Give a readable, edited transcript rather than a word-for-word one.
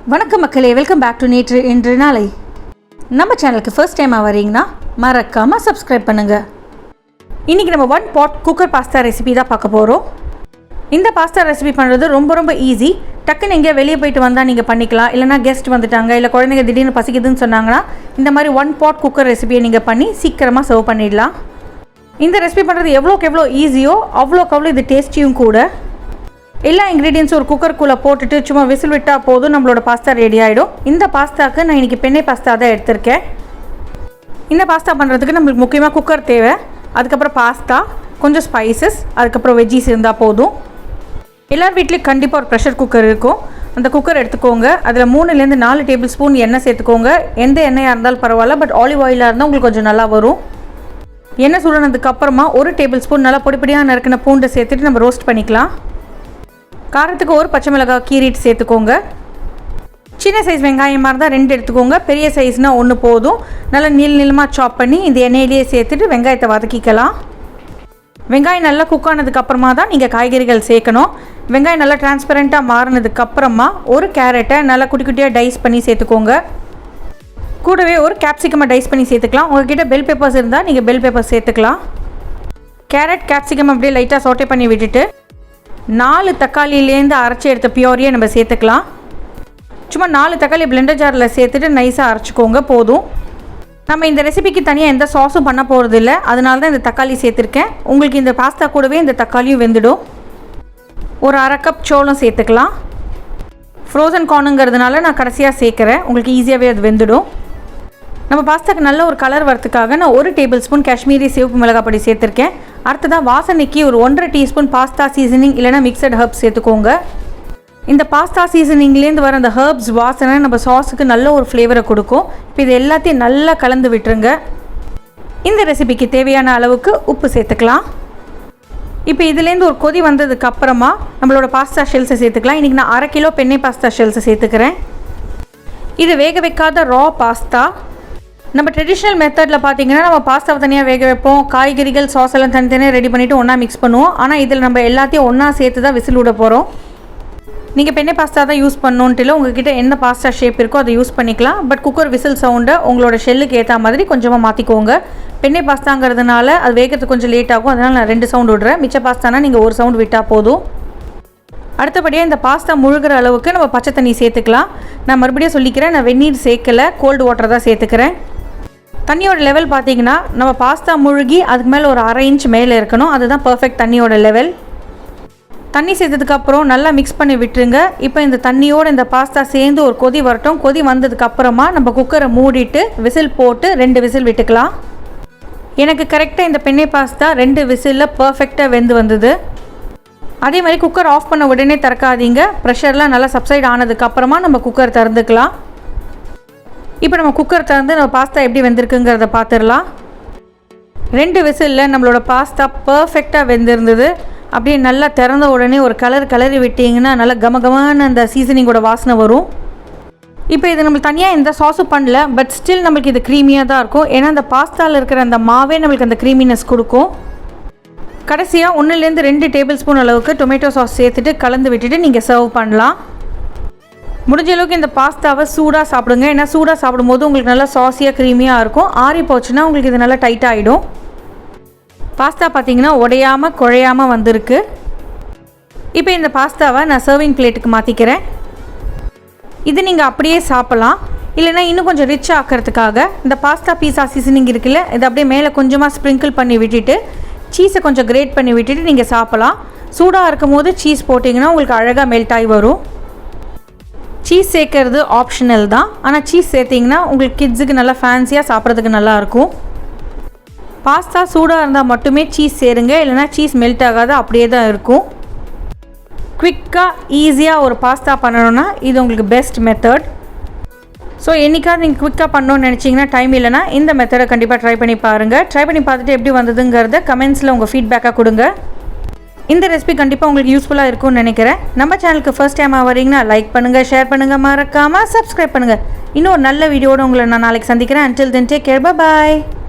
வணக்கம் மக்களே, welcome back to நேற்று இன்று நாளை. நம்ம சேனலுக்கு ஃபர்ஸ்ட் டைமாக வரீங்கன்னா மறக்காமல் சப்ஸ்கிரைப் பண்ணுங்கள். இன்றைக்கி நம்ம 1 pot குக்கர் பாஸ்தா ரெசிபி தான் பார்க்க போகிறோம். இந்த பாஸ்தா ரெசிபி பண்ணுறது ரொம்ப ஈஸி. டக்குன்னு எங்கேயா வெளியே போயிட்டு வந்தால் நீங்கள் பண்ணிக்கலாம். இல்லைனா கெஸ்ட் வந்துட்டாங்க, இல்லை குழந்தைங்க திடீர்னு பசிக்குதுன்னு சொன்னாங்கன்னா இந்த மாதிரி 1 pot குக்கர் ரெசிபியை நீங்கள் பண்ணி சீக்கிரமாக சர்வ் பண்ணிடலாம். இந்த ரெசிபி பண்ணுறது எவ்வளோக்கு எவ்வளோ ஈஸியோ அவ்வளோக்கு இது டேஸ்டியும் கூட. எல்லா இன்க்ரீடியன்ஸும் ஒரு குக்கருக்குள்ளே போட்டுட்டு சும்மா விசில் விட்டால் போதும், நம்மளோட பாஸ்தா ரெடி ஆகிடும். இந்த பாஸ்தாவுக்கு நான் இன்றைக்கி பெண்ணை பாஸ்தா தான் எடுத்திருக்கேன். இந்த பாஸ்தா பண்ணுறதுக்கு நம்மளுக்கு முக்கியமாக குக்கர் தேவை, அதுக்கப்புறம் பாஸ்தா, கொஞ்சம் ஸ்பைசஸ், அதுக்கப்புறம் வெஜ்ஜீஸ் இருந்தால் போதும். எல்லார் வீட்லேயும் கண்டிப்பாக ஒரு ப்ரெஷர் குக்கர் இருக்கும். அந்த குக்கர் எடுத்துக்கோங்க. அதில் 3லேருந்து 4 டேபிள் ஸ்பூன் எண்ணெய் சேர்த்துக்கோங்க. எந்த எண்ணெயாக இருந்தாலும் பரவாயில்ல, பட் ஆலிவ் ஆயிலாக இருந்தால் உங்களுக்கு கொஞ்சம் நல்லா வரும். எண்ணெய் சுடுனதுக்கப்புறமா 1 டேபிள் ஸ்பூன் நல்லா பொடிப்படியாக நறுக்கின பூண்டை சேர்த்துட்டு நம்ம ரோஸ்ட் பண்ணிக்கலாம். காரத்துக்கு 1 பச்சை மிளகாய் கீறிட்டு சேர்த்துக்கோங்க. சின்ன சைஸ் வெங்காயமாக இருந்தால் 2 எடுத்துக்கோங்க, பெரிய சைஸ்னால் 1 போதும். நல்லா நீளமாக சாப் பண்ணி இந்த எண்ணெயிலேயே சேர்த்துட்டு வெங்காயத்தை வதக்கிக்கலாம். வெங்காயம் நல்லா குக் ஆனதுக்கப்புறமா தான் நீங்கள் காய்கறிகள் சேர்க்கணும். வெங்காயம் நல்லா டிரான்ஸ்பரண்ட்டாக மாறினதுக்கப்புறமா 1 கேரட்டை நல்லா குட்டி குட்டியாக டைஸ் பண்ணி சேர்த்துக்கோங்க. கூடவே 1 கேப்சிகமை டைஸ் பண்ணி சேர்த்துக்கலாம். உங்கள்கிட்ட பெல் பேப்பர்ஸ் இருந்தால் நீங்கள் பெல் பேப்பர்ஸ் சேர்த்துக்கலாம். கேரட் கேப்சிகம் அப்படியே லைட்டாக சோட்டே பண்ணி விட்டுட்டு 4 தக்காளியிலேருந்து அரைச்சி எடுத்த பியூரியை நம்ம சேர்த்துக்கலாம். சும்மா 4 தக்காளி பிளெண்டர் ஜாரில் சேர்த்துட்டு நைஸாக அரைச்சிக்கோங்க, போதும். நம்ம இந்த ரெசிபிக்கு தனியாக எந்த சாஸும் பண்ண போகிறது இல்லை, அதனால தான் இந்த தக்காளி சேர்த்துருக்கேன். உங்களுக்கு இந்த பாஸ்தா கூடவே இந்த தக்காளியும் வெந்துடும். 1/2 கப் சோளம் சேர்த்துக்கலாம். ஃப்ரோசன் கார்னுங்கிறதுனால நான் கடைசியாக சேர்க்குறேன், உங்களுக்கு ஈஸியாகவே அது வெந்துடும். நம்ம பாஸ்தாக்கு நல்ல ஒரு கலர் வரத்துக்காக நான் 1 டேபிள் ஸ்பூன் காஷ்மீரி சிவப்பு மிளகாய் பொடி சேர்த்துருக்கேன். அடுத்ததாக வாசனைக்கு ஒரு 1.5 டீஸ்பூன் பாஸ்தா சீசனிங் இல்லைனா மிக்சட் ஹர்ப்ஸ் சேர்த்துக்கோங்க. இந்த பாஸ்தா சீசனிங்லேருந்து வர அந்த ஹர்ப்ஸ் வாசனை நம்ம சாஸுக்கு நல்ல ஒரு ஃப்ளேவரை கொடுக்கும். இப்போ இது எல்லாத்தையும் நல்லா கலந்து விட்டுருங்க. இந்த ரெசிபிக்கு தேவையான அளவுக்கு உப்பு சேர்த்துக்கலாம். இப்போ இதுலேருந்து ஒரு கொதி வந்ததுக்கப்புறமா நம்மளோட பாஸ்தா ஷெல்ஸை சேர்த்துக்கலாம். இன்றைக்கி நான் 1/2 கிலோ பெண்ணை பாஸ்தா ஷெல்ஸை சேர்த்துக்கிறேன். இது வேக வைக்காத ரா பாஸ்தா. நம்ம ட்ரெடிஷ்னல் மெத்தடில் பார்த்தீங்கன்னா நம்ம பாஸ்தாவை தனியாக வேக வைப்போம், காய்கறிகள் சாஸ் எல்லாம் தனித்தனியாக ரெடி பண்ணிவிட்டு ஒன்றா மிக்ஸ் பண்ணுவோம். ஆனால் இதில் நம்ம எல்லாத்தையும் ஒன்றா சேர்த்து தான் விசில் விட போகிறோம். நீங்கள் பெண்ணை பாஸ்தா தான் யூஸ் பண்ணணுன்ட்டு இல்லை, உங்கள்கிட்ட என்ன பாஸ்தா ஷேப் இருக்கோ அதை யூஸ் பண்ணிக்கலாம். பட் குக்கர் விசில் சவுண்டை உங்களோட ஷெல்லுக்கு ஏற்ற மாதிரி கொஞ்சமாக மாற்றிக்கோங்க. பெண்ணை பாஸ்தாங்கிறதுனால அது வேகிறதுக்கு கொஞ்சம் லேட் ஆகும், அதனால் நான் 2 சவுண்ட் விடுறேன். மிச்ச பாஸ்தானா நீங்கள் 1 சவுண்ட் விட்டால் போதும். அடுத்தபடியாக இந்த பாஸ்தா முழுகிற அளவுக்கு நம்ம பச்சை தண்ணி சேர்த்துக்கலாம். நான் மறுபடியும் சொல்லிக்கிறேன், நான் வெந்நீர் சேர்க்கலை, கோல்டு வாட்டர் தான் சேர்த்துக்கிறேன். தண்ணியோட லெவல் பார்த்தீங்கன்னா நம்ம பாஸ்தா முழுகி அதுக்கு மேலே ஒரு 1/2 இன்ச் மேலே இருக்கணும், அதுதான் பர்ஃபெக்ட் தண்ணியோட லெவல். தண்ணி சேர்த்ததுக்கப்புறம் நல்லா மிக்ஸ் பண்ணி விட்டுருங்க. இப்போ இந்த தண்ணியோடு இந்த பாஸ்தா சேர்ந்து ஒரு கொதி வரட்டும். கொதி வந்ததுக்கப்புறமா நம்ம குக்கரை மூடிட்டு விசில் போட்டு 2 விசில் விட்டுக்கலாம். எனக்கு கரெக்டாக இந்த பெண்ணை பாஸ்தா 2 விசிலில் பர்ஃபெக்டாக வெந்து வந்தது. அதே மாதிரி குக்கர் ஆஃப் பண்ண உடனே திறக்காதீங்க. ப்ரெஷர்லாம் நல்லா சப்சைட் ஆனதுக்கப்புறமா நம்ம குக்கர் திறந்துக்கலாம். இப்போ நம்ம குக்கர் திறந்து நம்ம பாஸ்தா எப்படி வெந்திருக்குங்கிறத பார்த்துடலாம். 2 விசிலில் நம்மளோட பாஸ்தா பர்ஃபெக்டாக வெந்திருந்தது. அப்படியே நல்லா திறந்த உடனே ஒரு கலரி விட்டிங்கன்னா நல்லா கமகமான அந்த சீசனிங்கோட வாசனை வரும். இப்போ இது நம்மளுக்கு தனியாக எந்த சாஸும் பண்ணல, பட் ஸ்டில் நம்மளுக்கு இது க்ரீமியாக தான் இருக்கும். ஏன்னா அந்த பாஸ்தாவில் இருக்கிற அந்த மாவே நம்மளுக்கு அந்த க்ரீமினஸ் கொடுக்கும். கடைசியாக 1லேருந்து 2 டேபிள் ஸ்பூன் அளவுக்கு டொமேட்டோ சாஸ் சேர்த்துட்டு கலந்து விட்டுட்டு நீங்கள் சர்வ் பண்ணலாம். முடிஞ்ச அளவுக்கு இந்த பாஸ்தாவை சூடாக சாப்பிடுங்க. ஏன்னா சூடாக சாப்பிடும்போது உங்களுக்கு நல்லா சாஸியாக க்ரீமியாக இருக்கும். ஆறி போச்சுன்னா உங்களுக்கு இது நல்லா டைட்டாக ஆகிடும். பாஸ்தா பார்த்திங்கன்னா உடையாமல் குழையாமல் வந்திருக்கு. இப்போ இந்த பாஸ்தாவை நான் சர்விங் பிளேட்டுக்கு மாற்றிக்கிறேன். இது நீங்கள் அப்படியே சாப்பிட்லாம், இல்லைனா இன்னும் கொஞ்சம் ரிச் ஆக்கிறதுக்காக இந்த பாஸ்தா பீஸா சீசனிங் இருக்குல்ல, இதை அப்படியே மேலே கொஞ்சமாக ஸ்ப்ரிங்கிள் பண்ணி விட்டுட்டு சீஸை கொஞ்சம் கிரேட் பண்ணி விட்டுட்டு நீங்கள் சாப்பிட்லாம். சூடாக இருக்கும் போது சீஸ் போட்டிங்கன்னா உங்களுக்கு அழகாக மெல்ட் ஆகி வரும். சீஸ் சேர்க்கறது ஆப்ஷனல் தான், ஆனால் சீஸ் சேர்த்திங்கன்னா உங்களுக்கு கிட்ஸுக்கு நல்லா ஃபேன்சியாக சாப்பிட்றதுக்கு நல்லாயிருக்கும். பாஸ்தா சூடாக இருந்தால் மட்டுமே சீஸ் சேருங்க, இல்லைனா சீஸ் மெல்ட் ஆகாத அப்படியே தான் இருக்கும். குவிக்காக ஈஸியாக ஒரு பாஸ்தா பண்ணணுன்னா இது உங்களுக்கு பெஸ்ட் மெத்தட். ஸோ என்றைக்காவது நீங்கள் குவிக்காக பண்ணணும்னு நினச்சிங்கன்னா, டைம் இல்லைனா இந்த மெத்தடை கண்டிப்பாக ட்ரை பண்ணி பாருங்கள். ட்ரை பண்ணி பார்த்துட்டு எப்படி வந்ததுங்கிறத கமெண்ட்ஸில் உங்கள் ஃபீட்பேக்காக கொடுங்க. இந்த ரெசிபி கண்டிப்பாக உங்களுக்கு யூஸ்ஃபுல்லாக இருக்கும்னு நினைக்கிறேன். நம்ம சேனலுக்கு ஃபர்ஸ்ட் டைமாக வரீங்கன்னா லைக் பண்ணுங்கள், ஷேர் பண்ணுங்கள், மறக்காமல் சப்ஸ்கிரைப் பண்ணுங்கள். இன்னும் ஒரு நல்ல வீடியோடு உங்களை நான் நாளைக்கு சந்திக்கிறேன். until then take care, bye bye.